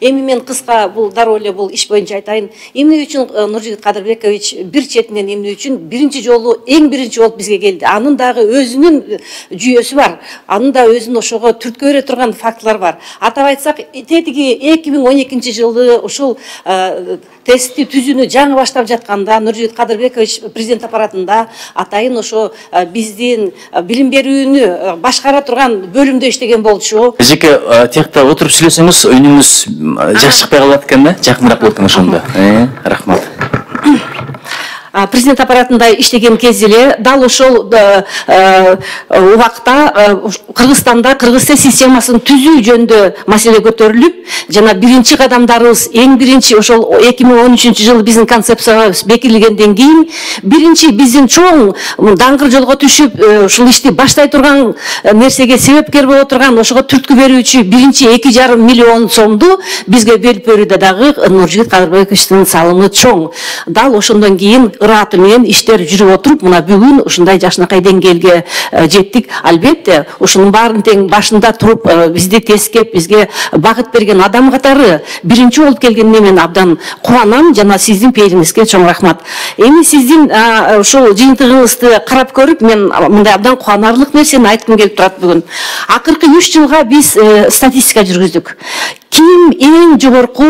Эми мен кыска бул дароо эле бул иш боюнча айтайын. Эмне үчүн Нуржигит Кадырбекович бир четинен эмне үчүн биринчи жолу эң биринчи болуп бизге келди. Анын дагы өзүнүн жүйөсү бар. Анын да өзүнүн ошого түрткө бере турган фактылар бар. Атап айтсак, тетиги 2012-жылы ушул тестти түзүүнү жаңы баштап жатканда Нуржигит Кадырбекович президент аппаратында атайын ошо биздин билим берүүнү башкара турган бөлүмдө иштеген болчу. Эжеке, тиякта отуруп сүйлөсөңүз үнүңүз жакшы чыкпай калат экен да? Жакыныраак болот экен ошондо. Рахмат. Президент аппаратында иштеген кезде эле дал ошол убакта Кыргызстанда Кыргызстан системасын түзүү жөнүндө маселе көтөрүлүп, жана биринчи кадамдарыбыз эң биринчи ошол 2013-жылы биздин концепциябыз бекитилгенден кийин биринчи биздин чоң даңгыр жолго түшүп ушул ишти баштай турган нерсеге себепкер боло турган ошого түрткү берүүчү биринчи 2,5 миллион сомду бизге берип берүүдө дагы Нуржигит Кадырбековичтин салымы чоң. Дал ошондон кийин ыраты менен иштер жүрүп отуруп, мына бүгүн ушундай жакшынакай деңгээлге жеттик. Албетте, ушунун баарын тең башында туруп бизди тескеп, бизге багыт берген адам катары биринчи болуп келгенине мен абдан кубанам жана сиздин пейилиңизге чоң рахмат. Эми сиздин ушул жыйынтыгыңызды карап көрүп, мен мындай абдан кубанарлык нерсени айткым келип турат бүгүн. Акыркы 3 жылга биз статистика жүргүздүк. Ким эң жогорку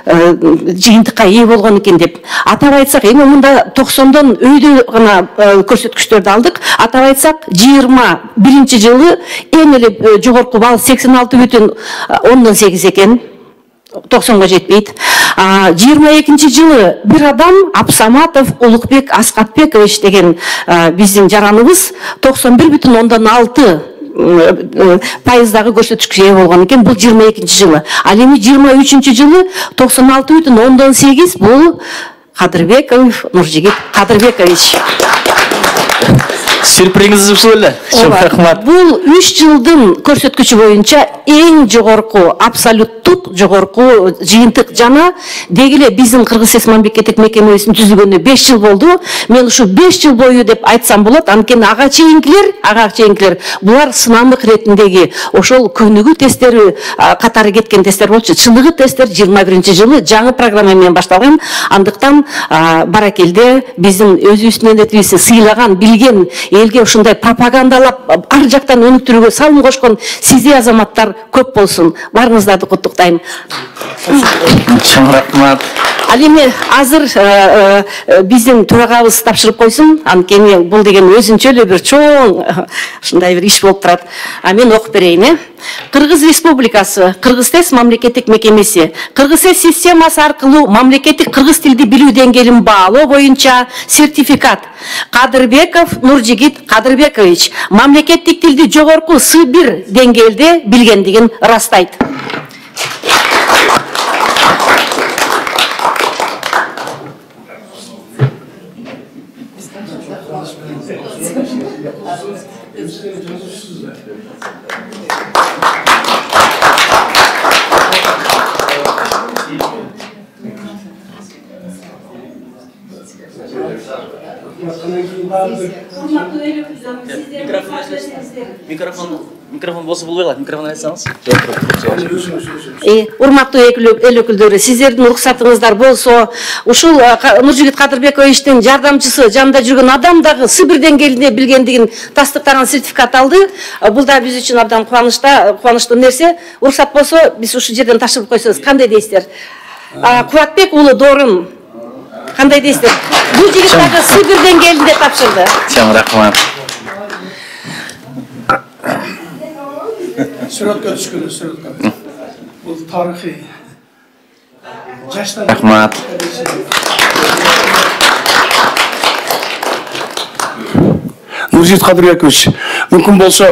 жыйынтыкка ээ болгон экен деп. Атап айтсак, эми мында 90дон өйдө гана көрсөткүчтөрдү алдык. Атап айтсак, 21-жылы эң эле жогорку балл 86,8 экен. 90га жетпейт. 22-жылы бир адам Абсаматов Улукбек Аскатбекович деген биздин жараныбыз 91,6 пайыздагы көрсөткүчкө ээ болгон экен. Бул 22-жылы. Ал эми 23-жылы 96,8 бул Кадырбеков Нуржигит Кадырбекович. Сюрпризиңиз ушул эле. Чоң рахмат. Бул 3 жылдын көрсөткүчү боюнча эң жогорку, абсолюттук жогорку жыйынтык жана деги эле биздин Кыргыз мамлекеттик мекемесин түзүлгөнүнө 5 жыл болду. Мен ушу 5 жыл бою деп айтсам болот. Анткени ага чейинкилер булар сынамдык ретиндеги ошол көнүгүү тесттери катары кеткен тесттер болчу. Чындыгы тесттер 21-жылы жаңы программа менен башталган. Андыктан баракелде биздин өзүбүздүн милдетибизди сыйлаган, билген, элге ушундай пропагандалап ар жактан өнүктүрүүгө салым кошкон сиздей азаматтар көп болсун. Баарыңыздарды куттуктайм. Чоң рахмат. Ал эми азыр биздин төрагабыз тапшырып койсун. Анткени бул деген өзүнчө эле бир чоң ушундай бир иш болуп турат. Мен окуп берейин. Кыргыз Республикасы Кыргызстан мамлекеттик мекемеси Кыргызстан системасы аркылуу мамлекеттик кыргыз тилди билүү деңгээлин баалоо боюнча сертификат. Кадырбеков Нуржигит Кадырбекович мамлекеттик тилди жогорку С1 деңгээлде билгендигин ырастайт. Микрофон болсо болбой калат. Микрофон айтсаңыз. Урматтуу эл өкүлдөрү, сиздердин уруксатыңыздар болсо, ушул Нуржигит Кадырбековичтин жардамчысы жанында жүргөн адам дагы С1 деңгээлинде билгендигин тастыктаган сертификат алды. Бул да биз үчүн абдан кубанычтуу нерсе. Уруксат болсо, биз ушул жерден ташырып койсоңуз, кандай дейсиздер? Кубатбек уулу Дорун, кандай дейсиздер? Бул жигит дагы С1 деңгээлинде тапшырды. Чоң рахмат. Сүрөткө түшкөн. Бул тарыхый. Жаштар. Рахмат. Нуржигит Кадырбекович, мүмкүн болсо